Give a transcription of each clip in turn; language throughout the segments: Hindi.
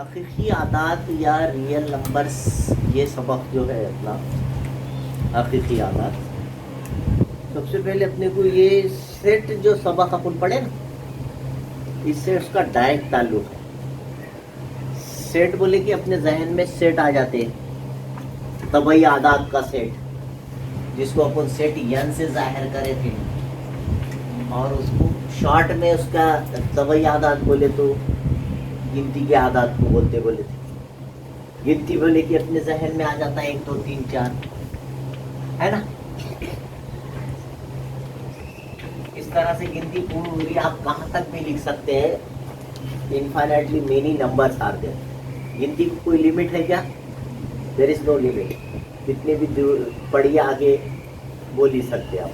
हकीकी आदात या रियल नंबर्स, ये सबक जो है अपना हकीकी आदात। सबसे पहले अपने को ये सेट जो सबक अपन पढ़े ना, इससे उसका डायरेक्ट ताल्लुक है। सेट बोले कि अपने जहन में सेट आ जाते हैं, तबई आदात का सेट, जिसको अपन सेट यन से जाहिर करे थे, और उसको शॉर्ट में उसका तबई आदात बोले तो गिनती के आदात को बोले थे। गिनती बोले कि अपने जहन में आ जाता है 1 2 3 4, है ना। इस तरह से गिनती पूरी आप कहाँ तक भी लिख सकते हैं। Infinitely many numbers are there. गिनती की कोई लिमिट है क्या? There is no limit. कितने भी दूर पढ़िए आगे बोल ही सकते आप।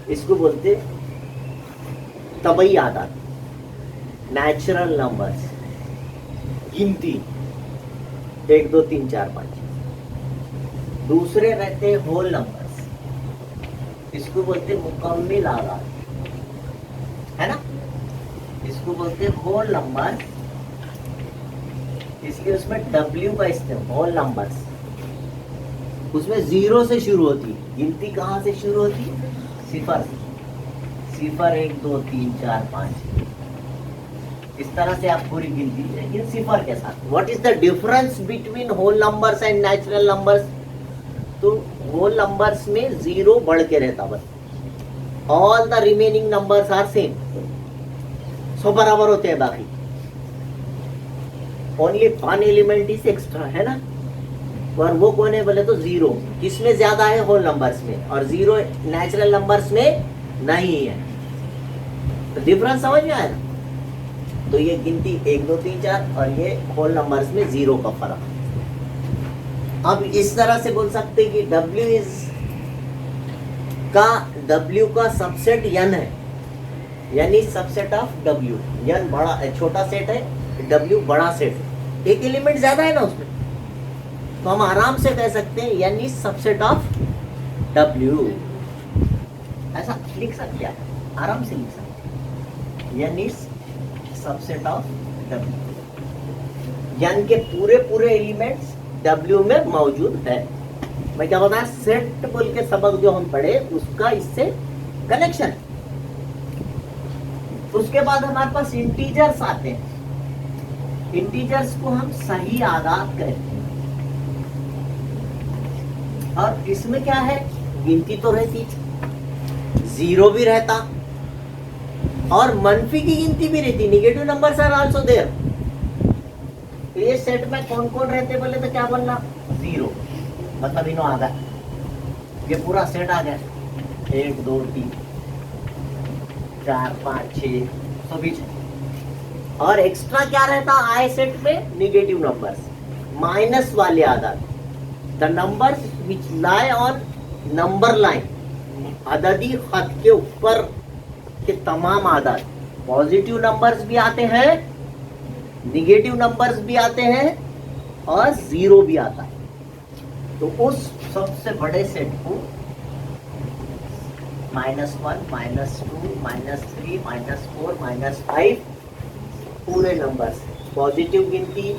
इसको बोलते तबई आदात, नेचुरल नंबर्स, गिनती 1 2 3 4 5। दूसरे रहते हैं होल नंबर्स, इसको बोलते मुकम्मिल आदात, है ना। इसको बोलते होल नंबर। इसलिए उसमें W का इस्तेमाल, होल नंबर्स। उसमें 0 से शुरू होती है गिनती। कहाँ से शुरू होती है? सिफर से। सिफर 1 2 3 4 5, इस तरह से आप पूरी गिनती, लेकिन सिफर के साथ। What is the difference between whole numbers and natural numbers? तो होल नंबर्स में 0 बढ़ के रहता बस। All the remaining numbers are same, so बराबर होते हैं बाकी। Only one element is extra, है ना। और वो कौन है बोले तो 0। किसमें ज्यादा है? होल नंबर्स में, और 0 नेचुरल नंबर्स में नहीं है। तो डिफरेंस समझ में आया ना। तो ये गिनती 1 2 3 4 और ये होल नंबर्स में 0 का फर्क। अब इस तरह से बोल सकते कि W का सबसेट n है, यानी सबसेट ऑफ W। n बड़ा छोटा सेट है, W बड़ा सेट है, एक एलिमेंट ज्यादा है ना उसमें, तो हम आराम से कह सकते हैं n is subset of W। ऐसा लिख सकते हैं, आराम से लिख सकते हैं, n is subset of W। n के पूरे एलिमेंट्स W में मौजूद है। मैं क्या बताया, सेट बोल के सबक जो हम पढ़े उसका इससे कनेक्शन। उसके बाद हमारे पास इंटीजर्स आते हैं। इंटीजर्स को हम सही आदात कहते हैं। और इसमें क्या है, गिनती तो रहती, 0 भी रहता और मनफी की गिनती भी रहती। Negative numbers are also there. ये सेट में कौन कौन रहते बोले तो क्या बोलना, 0, मतलब इनो आ गया, ये पूरा सेट आ गया। 1 2 3 4 5 6 तो बीच। और एक्स्ट्रा क्या रहता आई सेट में? निगेटिव नंबर्स, माइनस वाले आदात, the numbers which lie on number line, अददी खत के ऊपर के तमाम आदात। पॉजिटिव नंबर्स भी आते हैं, निगेटिव नंबर्स भी आते हैं, और 0 भी आता है। तो उस सबसे बड़े सेट को -1 -2 -3 -4 -5 पूरे नंबर्स। पॉजिटिव गिनती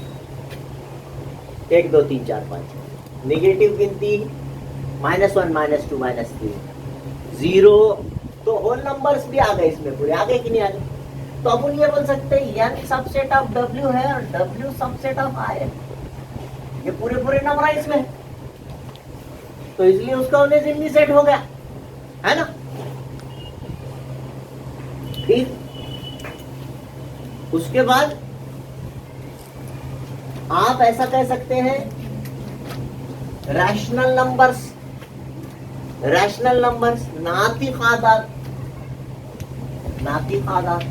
1 2 3 4 5, निगेटिव गिनती -1 -2 -3 0। तो होल नंबर्स भी आ गए इसमें, पूरे आ गए कि नहीं आ गए? तो अपन ये बोल सकते हैं n सबसेट ऑफ W है और W सबसेट ऑफ I है। ये पूरे नंबर है इसमें, तो इसलिए उसका ओरिजिनली सेट हो गया, है ना। ठीक, उसके बाद आप ऐसा कह सकते हैं रैशनल नंबर्स। Rational numbers नातिक आदात, नातिक आदात।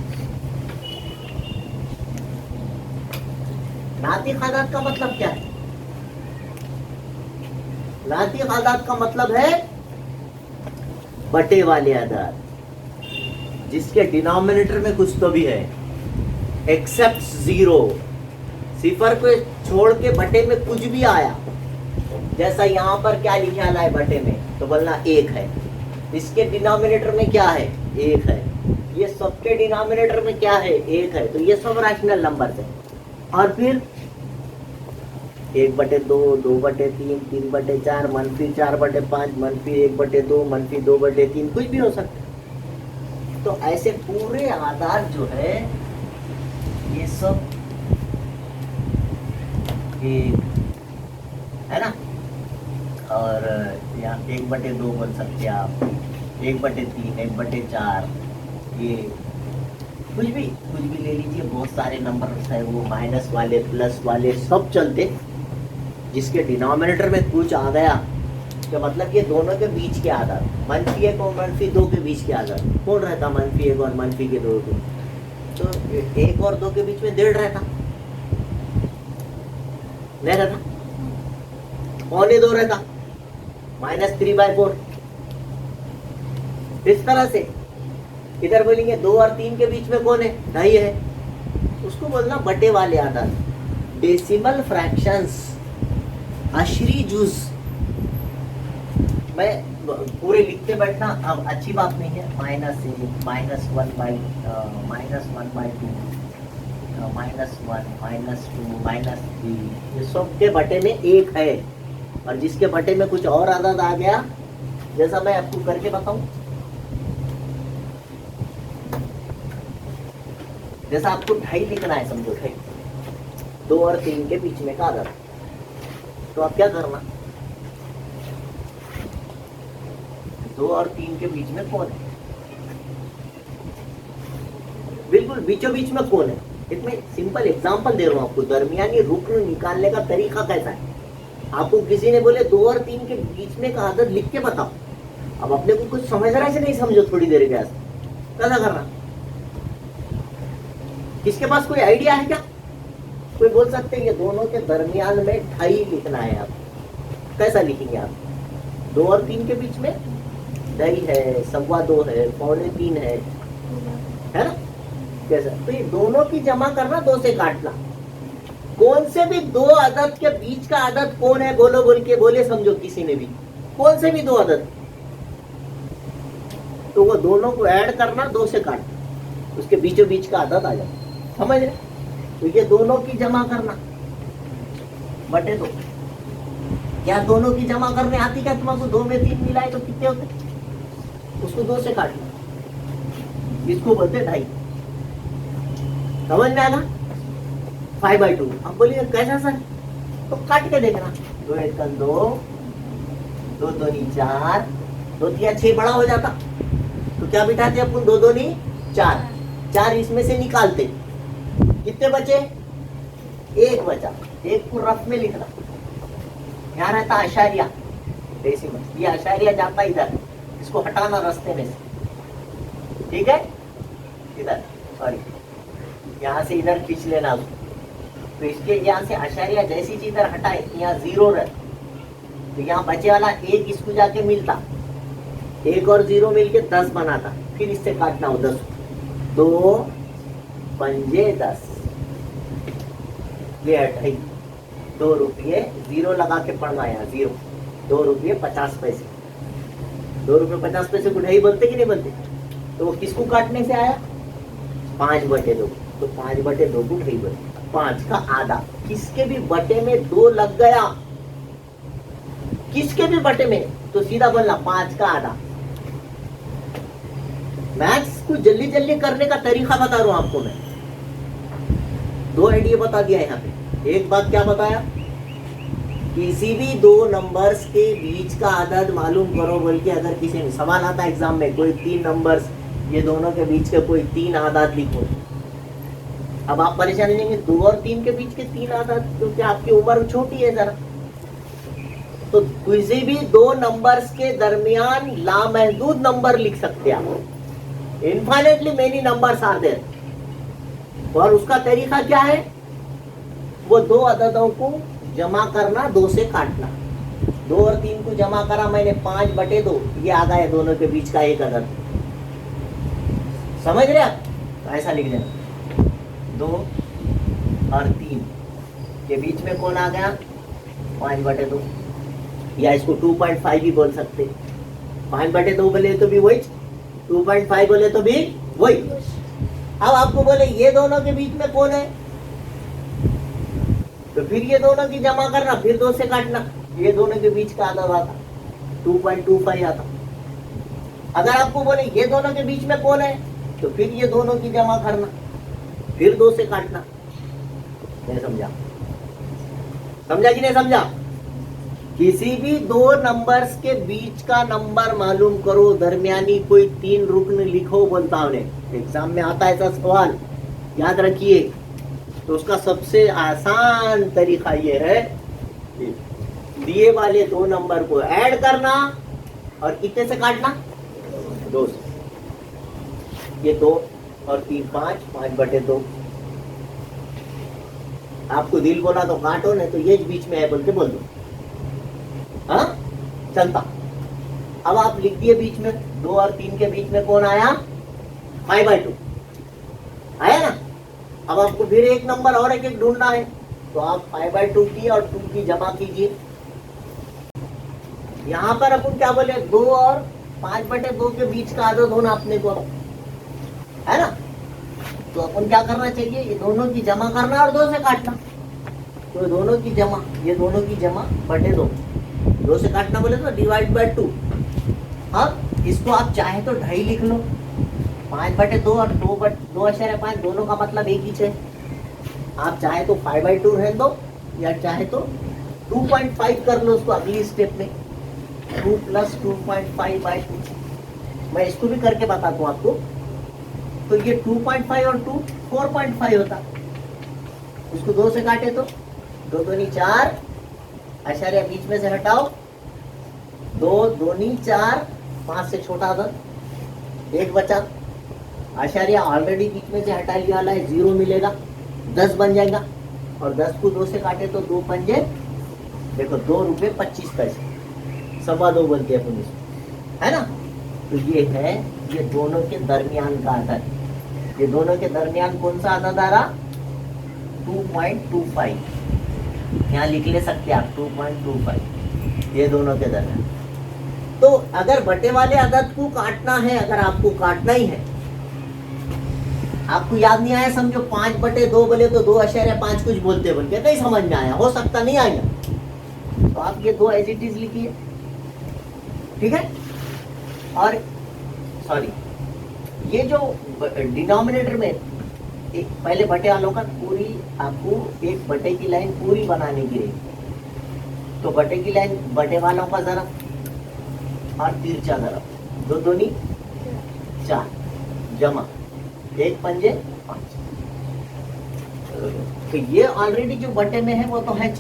नातिक आदात का मतलब क्या है? नातिक आदात का मतलब है बटे वाले आदात, जिसके डिनोमिनेटर में कुछ तो भी है एक्सेप्ट 0। सिफर को छोड़ के बटे में कुछ भी आया, जैसा यहाँ पर क्या लिखा है बटे में, तो बोलना 1 है। इसके डिनोमिनेटर में क्या है? 1 है। ये सबके डिनोमिनेटर में क्या है? 1 है। तो ये सब रैशनल नंबर है। और फिर 1/2, 2/3, 3/4, -4/5, -1/2, -2/3, कुछ भी हो सकता है। तो ऐसे पूरे आधार जो है ये सब एक है ना। और यहाँ 1/2 बोल सकते हैं आप, 1/3, 1/4, ये कुछ भी ले लीजिए। बहुत सारे नंबर है, वो माइनस वाले प्लस वाले सब चलते, जिसके डिनोमिनेटर में कुछ आ गया तो मतलब ये दोनों के बीच के आधार, -1 और -2 के बीच के आधार कौन रहता? -1 और -2 के, तो 1 और 2 के बीच में 1.5 रहता, नहीं रहता? 1.25 रहता, -3/4। इस तरह से इधर बोलेंगे 2 और 3 के बीच में कौन है? 2.5 है, उसको बोलना बटे वाले आधार, डेसिमल फ्रैक्शंस, अशरी जूस। मैं पूरे लिखते बैठना अब अच्छी बात नहीं है। -1, -1/2, -1, -2, -3, ये सब के बटे में 1 है। और जिसके बटे में कुछ और आदत आ गया, जैसा मैं आपको करके बताऊं, जैसा आपको 2.5 लिखना है, समझो 2.5, 2 और 3 के बीच में का आदत, तो आप क्या करना, 2 और 3 के बीच में कौन है? बिल्कुल बीचों बीच में कौन है? इसमें सिंपल एग्जांपल दे रहा हूं आपको, दरमियानी रुकन निकालने का तरीका कैसा है। आपको किसी ने बोले 2 और 3 के बीच में का आदत लिख के बताओ, अब अपने को कुछ समझ रहा है से नहीं समझो, थोड़ी देर के बाद कैसा करना? किसके पास कोई आइडिया है क्या? कोई बोल सकते हैं ये दोनों के दरमियान में 2.5 लिखना है। आप कैसा लिखेंगे? आप 2 और 3 के बीच में 2.5 है, 2.25 है, 2.25 है ना? कैसा? तो ये दोनों की जमा करना, 2 से काटना। कौन से भी 2 अदद के बीच का अदद कौन है? बोलो, बोल के बोले, समझो किसी ने भी, कौन से भी 2 अदद, तो वो दोनों को ऐड करना, 2 से काटना, उसके बीचों बीच का अदद आ जाता, समझ रहे? तो ये दोनों की जमा करना बटे 2। क्या दोनों की जमा करने आती क्या तुमको? 2 में 3 मिलाए तो कितने होते? उसको 2 से काटना, इसको बोलते 2.5। समझ में आएगा? 5/2। अब बोलिए कैसा सर? तो काट के देखना, 2 1 2, 2 2 4, 2 3 6 बड़ा हो जाता, तो क्या बिठाते अपन? 2 2 4, 4 इसमें से निकालते, कितने बचे? 1 बचा। 1 को रफ में लिखना, यहाँ रहता आशारिया, डेसिमल, ये आशारिया जाता इधर, इसको हटाना रास्ते में से, ठीक है? इधर, सॉरी, यहाँ से इधर खींच लेना उसको, तो इसके यहाँ से आशारिया जैसी चीज इधर हटाए, यहाँ 0 रहता, तो यहाँ बचे वाला 1 इसको जाके मिलता, 1 और 0 मिलके 10 बनाता, फिर इससे काटना हो 10, 2 पंजे 10, ये 2.5, 2 रुपये 0 लगा के पढ़ना, यहाँ 0, 2 रुपये 50 पैसे, 2 रुपये 50 पैसे को 2.5 बनते कि नहीं बनते? तो वो किसको काटने से आया? 5/2, तो 5/2 को 2.5 बनते, 5 का आधा। किसके भी बटे में 2 लग गया, किसके भी बटे में, तो सीधा बोलना 5 का आधा। मैथ्स को जल्दी जल्दी करने का तरीका बता रहा हूं आपको मैं। 2 आइडिया बता दिया यहाँ पे। एक बात क्या बताया, किसी भी 2 नंबर्स के बीच का आदद मालूम करो बोल के, अगर किसी ने सवाल आता है एग्जाम में, कोई 3 नंबर्स, ये दोनों के बीच के कोई 3 आदद लिखो, अब आप परेशान नहीं होंगे 2 और 3 के बीच के 3 आदद, क्योंकि आपकी उम्र छोटी है जरा। तो किसी भी 2 नंबर्स के दरमियान लामहदूद नंबर लिख सकते हैं आप, infinitely many numbers are there. और उसका तरीका क्या है? वो 2 अददों को जमा करना, 2 से काटना। 2 और 3 को जमा करा मैंने, 5/2, ये आ गया दोनों के बीच का एक अदद। समझ रहे आप? तो ऐसा लिख देना, 2 और 3 के बीच में कौन आ गया? 5/2, या इसको 2.5 भी बोल सकते। 5/2 बोले तो भी वही, 2.5 बोले तो भी वही। अब आपको बोले ये दोनों के बीच में कौन है? तो फिर ये दोनों की जमा करना, फिर 2 से काटना, ये दोनों के बीच का आधा आता 2.25 आता। अगर आपको बोले ये दोनों के बीच में कौन है, तो फिर ये दोनों की जमा करना, फिर 2 से काटना। नहीं समझा? समझा कि नहीं समझा? किसी भी दो नंबर्स के बीच का नंबर मालूम करो, दरमियानी कोई 3 रुकन लिखो बोलता हूं। एग्जाम में आता है ऐसा सवाल, याद रखिए। तो उसका सबसे आसान तरीका ये है, दिए वाले 2 नंबर को ऐड करना और कितने से काटना, 2 से। ये 2 और 3 5/2। आपको दिल बोला तो काटो, नहीं तो ये बीच में है बोल के बोल दो, हाँ चलता। अब आप लिख दिए बीच में 2 और 3 के बीच में कौन आया, 5/2 आया ना। अब आपको फिर एक नंबर और एक ढूंढना है, तो आप 5/2 की और 2 की जमा कीजिए। यहाँ पर अपन क्या बोले, 2 और 5/2 के बीच का आधा होना अपने को है ना। तो अपन क्या करना चाहिए, ये दोनों की जमा करना और 2 से काटना। तो दोनों की जमा, ये दोनों की जमा बटे 2 से काटना बोले तो डिवाइड बाय 2। अब इसको आप चाहे तो 2.5 लिख लो, 5/2 और 2.5 दोनों का मतलब एक ही है। आप चाहे तो 5/2 रहने दो, या चाहे तो 2.5 कर लो उसको अगली स्टेप में, 2 + 2.5/2। मैं इसको भी करके बताता हूँ आपको। तो ये 2.5 और 2 4.5 होता। उसको 2 से काटे तो 2 दूनी 4, आशार्य बीच में से हटाओ, 2 दूनी 4, 5 से छोटा था 1 बचा। आशार्य ऑलरेडी बीच में से हटा लिया वाला है, 0 मिलेगा, 10 बन जाएगा। और 10 को 2 से काटे तो 2 पंजे, देखो 2 रुपये 25 पैसे, 2.25 बोलते हैं अपन इसको, है ना। तो ये है, ये दोनों के दरमियान का आदत। ये दोनों के दरमियान कौन सा आदत आ रहा, 2.25। यहाँ लिख ले सकते आप 2.25, ये दोनों के दरमियान। तो अगर बटे वाले आदत को काटना है, अगर आपको काटना ही है, आपको याद नहीं आया समझो 5/2 बोले तो 2.5 कुछ बोलते बोल के नहीं समझ में आया, हो सकता नहीं आएगा, तो आप ये 2 एज इट इज लिखिए, ठीक है। और सॉरी, ये जो डिनोमिनेटर में एक पहले बटे वालों का पूरी, आपको एक बटे की लाइन पूरी बनाने की रहेगी। तो बटे की लाइन, बटे वालों का ज़रब और तिरछा ज़रब, 2 दूनी 4 जमा 1 पंजे 5। तो ये ऑलरेडी जो बटे में है वो तो है।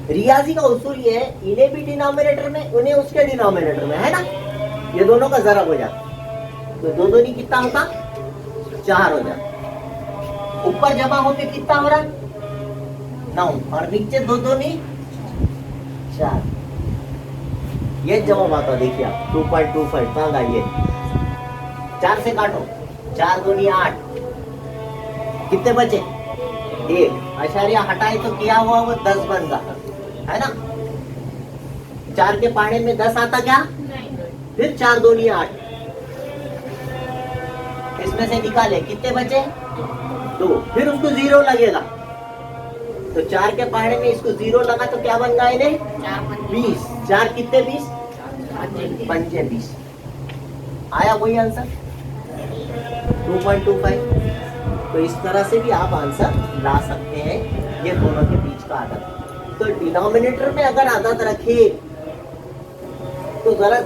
रियाजी का उसूल ये है, इन्हें भी डिनोमिनेटर में, उन्हें उसके डिनोमिनेटर में, है ना। ये दोनों का ज़रब हो जाता, तो 2 दूनी कितना होता, 4 हो जाता। ऊपर जमा होके कितना हो रहा, 9, और नीचे 2 दूनी 4। ये जवाब आता, देखिए आप 2.25 कहाँ गया ये, 4 से काटो, 4 दूनी 8, कितने बचे 1, आशार्य हटाए तो किया हुआ वो 10 बन गया, है ना। 4 के पहाड़े में 10 आता क्या, फिर 4 दूनी 8, इसमें से निकाले कितने बचे 2, फिर उसको 0 लगेगा। तो 4 के पहाड़े में इसको 0 लगा तो क्या बन गया इन्हें 20, 4 कितने 20, 20 आया वही आंसर 2.25। तो इस तरह से भी आप आंसर ला सकते हैं, ये दोनों के बीच का आदत। तो डिनोमिनेटर में अगर आदत रखे तो जरा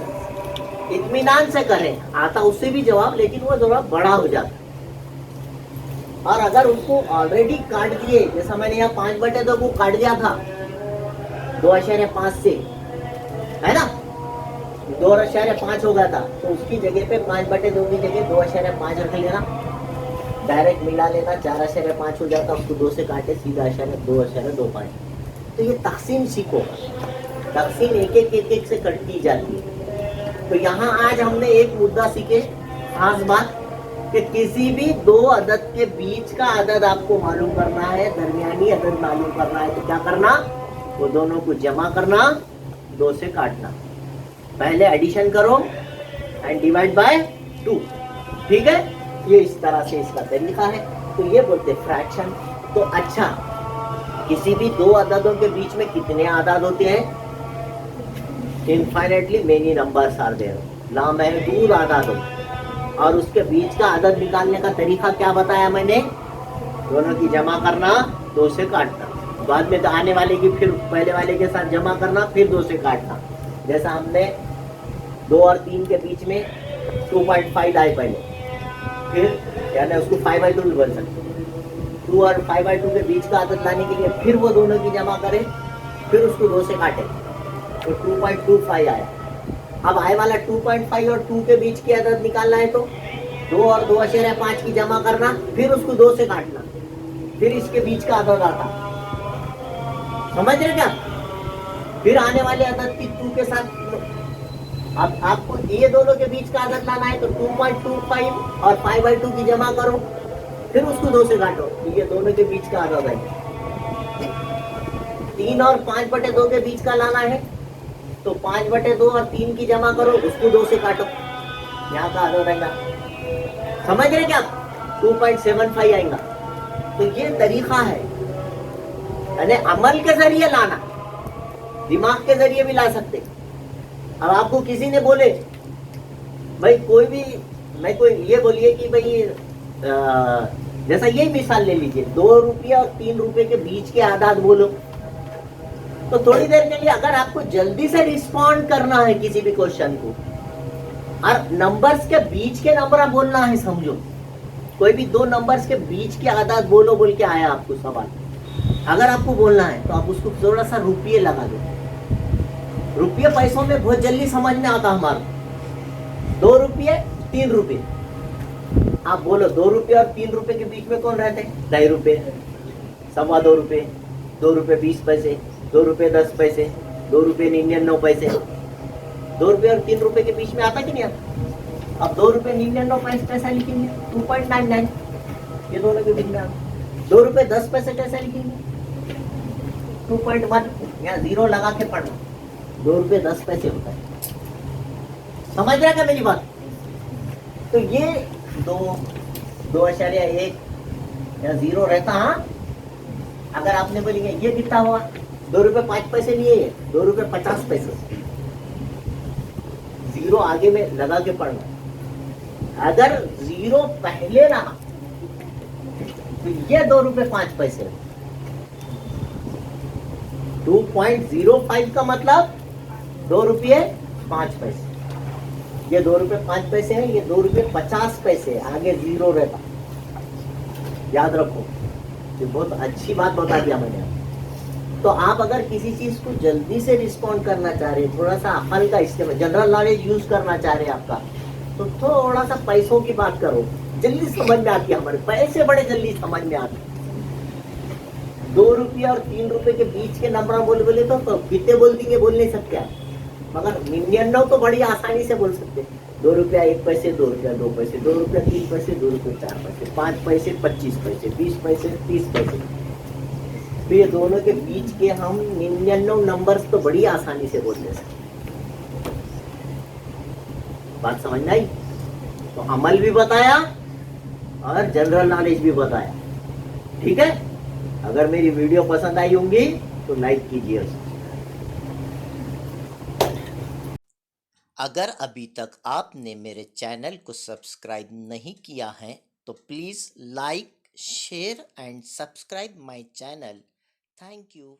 इत्मीनान से करें, आता उससे भी जवाब, लेकिन वो जवाब बड़ा हो जाता। और अगर उसको ऑलरेडी काट दिए, जैसा मैंने यहाँ 5/2 को काट दिया था 2.5 से, है ना, 2.5 हो गया था, तो उसकी जगह पे 5/2 की जगह 2.5 रख लेना, डायरेक्ट मिला लेना, 4.5 हो जाता, उसको 2 से काटे, सीधा 2.25। तो ये तकसीम सीखो, तकसीम एक से कट की जाती है। तो यहाँ आज हमने एक मुद्दा सीखे, खास बात कि किसी भी 2 अदद के बीच का अदद आपको मालूम करना है, दरमियानी अदद मालूम करना है, तो क्या करना, वो दोनों को जमा करना, 2 से काटना, पहले एडिशन करो एंड डिवाइड बाय 2, ठीक है। ये इस तरह से इसका तरीका है, तो ये बोलते फ्रैक्शन। तो अच्छा, किसी भी दो अददों के बीच में कितने आदाद होते हैं? Infinitely many numbers are there, लामहदूद आदाद होते। और उसके बीच का आदद निकालने का तरीका क्या बताया मैंने? दोनों की जमा करना, 2 से काटना, बाद में तो आने वाले की फिर पहले वाले के साथ जमा करना, फिर 2 से काटना। जैसा हमने 2 और 3 के बीच में 2.5 लाए पहले, फिर यानी उसको 5/2 भी बन सकते। 2 और 5/2 के बीच का आदत लाने के लिए फिर वो दोनों की जमा करें, फिर उसको 2 से काटें, तो 2.25 आया। अब आए वाला 2.5 और 2 के बीच की आदत निकालना है, तो 2 और 2.5 की जमा करना, फिर उसको 2 से काटना, फिर इसके बीच का आदत आता। समझ रहे क्या? फिर आने वाले आदत की 2 के साथ अब आपको ये दोनों के बीच का आदत लाना है, तो 2.25 और 5/2 की जमा करो, फिर उसको 2 से काटो, तो ये दोनों के बीच का आदत है। 3 और 5/2 के बीच का लाना है, तो 5/2 और 3 की जमा करो, उसको 2 से काटो, यहाँ का आदत आएगा। समझ रहे क्या? 2.75 आएगा। तो ये तरीका है, यानी अमल के जरिए लाना, दिमाग के जरिए भी ला सकते। अब आपको किसी ने बोले भाई कोई भी, मैं कोई ये बोलिए कि भाई जैसा यही मिसाल ले लीजिए, 2 रुपये और 3 रुपये के बीच के आदाद बोलो, तो थोड़ी देर के लिए अगर आपको जल्दी से रिस्पॉन्ड करना है किसी भी क्वेश्चन को, और नंबर्स के बीच के नंबर बोलना है, समझो कोई भी 2 नंबर्स के बीच के आदाद बोलो बोल के आया आपको सवाल, अगर आपको बोलना है तो आप उसको थोड़ा सा रुपये लगा दो। रुपये पैसों में बहुत जल्दी समझ में आता हमारा। 2 रुपये 3 रुपये, आप बोलो 2 रुपये और 3 रुपये के बीच में कौन रहते हैं? 2.5 रुपये, 2.25 रुपये, 2 रुपये 20 पैसे, 2 रुपये 10 पैसे, 2 रुपये 99 पैसे। 2 रुपये और 3 रुपये के बीच में आता कि नहीं आता? अब 2 रुपये 99 पैसा लिखेंगे, 2.99, ये दोनों के बीच में आता। 2 रुपये 10 पैसे कैसे लिखेंगे? 2.1, यहाँ 0 लगा के पढ़ना, 2 रुपये 10 पैसे होता है। समझ रहा क्या मेरी बात? तो ये 2.1 या 0 रहता। हाँ, अगर आपने बोलेंगे ये कितना हुआ, 2 रुपये 5 पैसे लिए, 2 रुपये 50 पैसे, 0 आगे में लगा के पढ़ना। अगर 0 पहले रहा तो ये 2 रुपये 5 पैसे। 2.05 का मतलब 2 रुपये 5 पैसे, ये 2 रुपये 5 पैसे है, ये 2 रुपये 50 पैसे, आगे 0 रहता। याद रखो, ये बहुत अच्छी बात बता दिया मैंने। तो आप अगर किसी चीज को जल्दी से रिस्पॉन्ड करना चाह रहे, थोड़ा सा अकल का इस्तेमाल, जनरल नॉलेज यूज करना चाह रहे आपका, तो थोड़ा सा पैसों की बात करो, जल्दी समझ में आती है। हमारे पैसे बड़े जल्दी समझ में आते। 2 रुपये और 3 रुपये के बीच के नंबर बोले तो कितने बोल देंगे, बोल नहीं सकते आप, मगर 99 तो बड़ी आसानी से बोल सकते। 2 रुपया 1 पैसे, 2 रुपया 2 पैसे, 2 रुपया 3 पैसे, 2 रुपये 4 पैसे, 5 पैसे 25 पैसे, 20 पैसे 30 पैसे। तो ये दोनों के बीच के हम 99 नंबर्स तो बड़ी आसानी से बोल सकते। बात समझ में आई? तो अमल भी बताया और जनरल नॉलेज भी बताया। ठीक है, अगर मेरी वीडियो पसंद आई होंगी तो लाइक कीजिए। अगर अभी तक आपने मेरे चैनल को सब्सक्राइब नहीं किया है तो please like, share and subscribe my channel. Thank you.